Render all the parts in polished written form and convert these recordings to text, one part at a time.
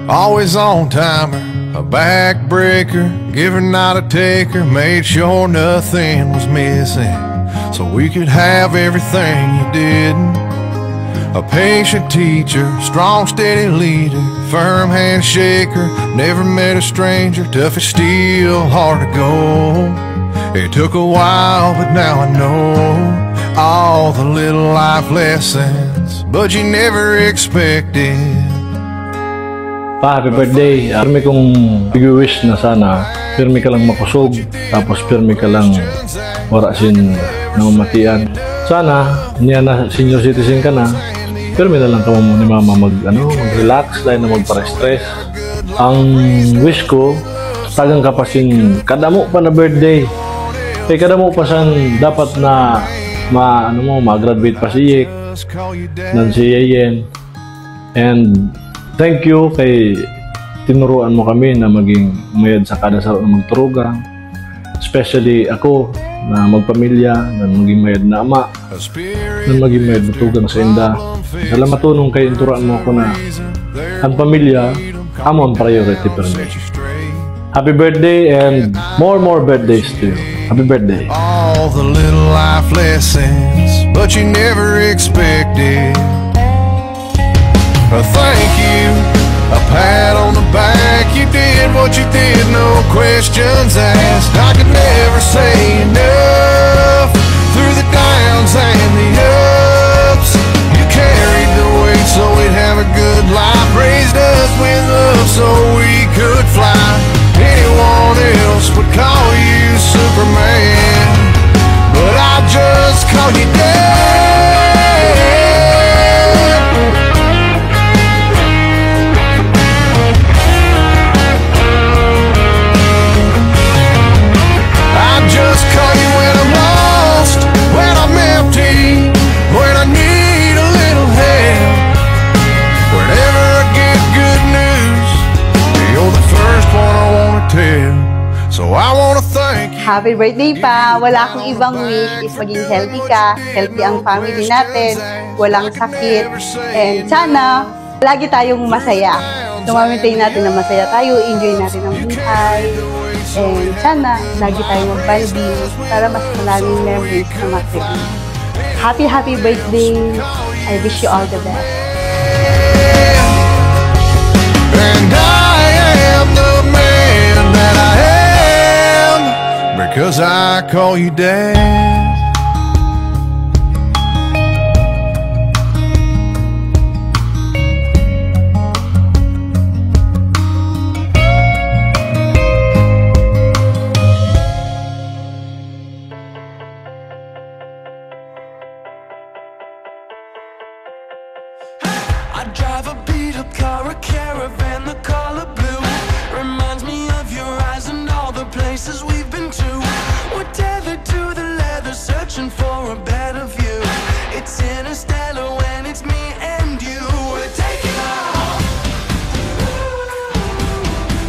Always on timer, a backbreaker, giver not a taker, made sure nothing was missing, so we could have everything you didn't. A patient teacher, strong steady leader, firm handshaker, never met a stranger, tough as steel, hard to go. It took a while, but now I know all the little life lessons, but you never expected. Pa, happy birthday. Pirmi kong big-wish na sana pirmi ka lang makusog, tapos pirmi ka lang warasin na mamatian. Sana, niya na senior citizen ka na, pirmi na lang ka mo ni mama mag-relax dahil na magpara-stress. Ang wish ko, tagang kapasin kadamo pa na birthday. Kaya kadamo pa san dapat na ma-graduate pa si Yek, nan si Yeyen. And thank you kay tinuruan mo kami na maging mayad sa kada saro na magturugang. Especially ako na magpamilya, na maging mayad na ama, na maging mayad matugang sa inda. Salamat tunong kay tinuruan mo ako na ang pamilya amon priority per me. Happy birthday and more birthdays to you. Happy birthday. All the little life lessons, but you never expected. A thank you, a pat on the back. You did what you did, no questions asked. I could never say enough. Through the downs and the ups, you carried the weight so we'd have a good life. Raised us with love so we could fly. Anyone else would call you Superman, but I just call you Dad. I just call you when I'm lost, when I'm empty, when I need a little help. Whenever I get good news, you're the first one I wanna tell. So I wanna thank you. Happy birthday pa! Wala akong ibang wish is maging healthy ka, healthy ang family natin, walang sakit, and sana lagi tayong masaya. So ma-maintain natin na masaya tayo, enjoy natin ang buhay, and sana lagi tayong mag-banding para mas maraming memories na mag-create. Happy birthday! I wish you all the best. And I am the man that I am because I call you Dad. I drive a beat-up car, a caravan, the color blue. Reminds me of your eyes and all the places we've been to. We're tethered to the leather, searching for a better view. It's interstellar when it's me and you. We're taking off.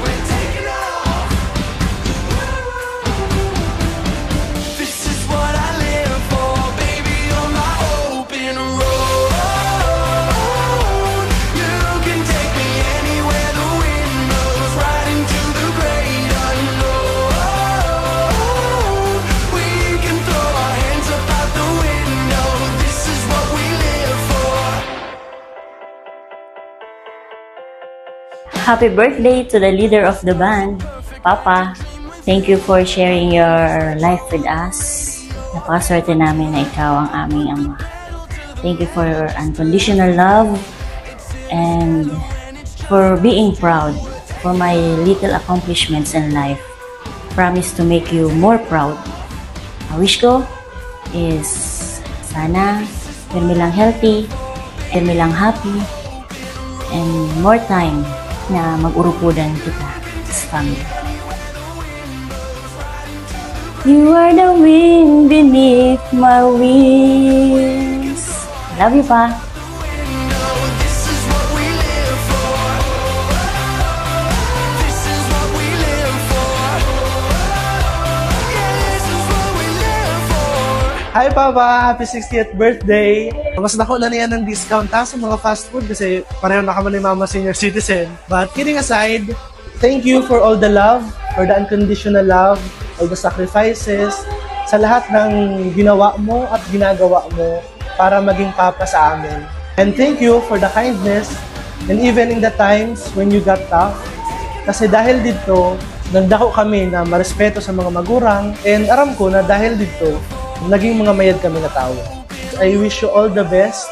We're taking off. This is what I live for, baby, on my open road. Happy birthday to the leader of the band, Papa. Thank you for sharing your life with us. Napakaswerte namin na ikaw ang aming ama. Thank you for your unconditional love and for being proud for my little accomplishments in life. Promise to make you more proud. Ang wish ko is sana pirmi lang healthy, pirmi lang happy, and more time na mag-urupudan kita sa family. You are the wind beneath my wings. Love you, Pa. Hi Papa! Happy 60th birthday! Mas dako na niya ng discount sa mga fast food kasi pareho na kami ni Mama senior citizen. But kidding aside, thank you for all the love, for the unconditional love, all the sacrifices, sa lahat ng ginawa mo at ginagawa mo para maging Papa sa amin. And thank you for the kindness and even in the times when you got tough. Kasi dahil dito, nagdako kami na marespeto sa mga magurang and aram ko na dahil dito, naging mga mayad kami na tao. I wish you all the best,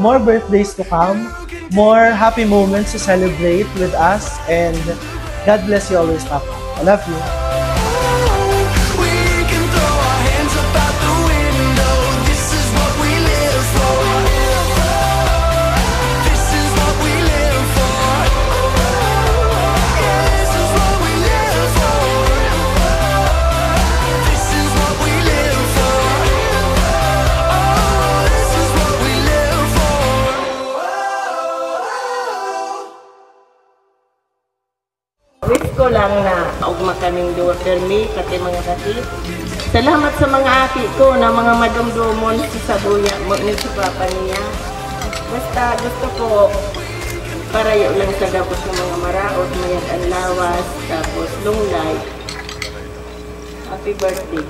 more birthdays to come, more happy moments to celebrate with us, and God bless you always, Papa. I love you. Wish ko lang na maugma kaming daughter me, pati mga kapit. Salamat sa mga ati ko na mga madumdumon sa sabuya mo ni sa papa niya. Basta gusto ko parayo lang sa gabos ng mga maraot, mayag ang lawas, tapos long life. Happy birthday.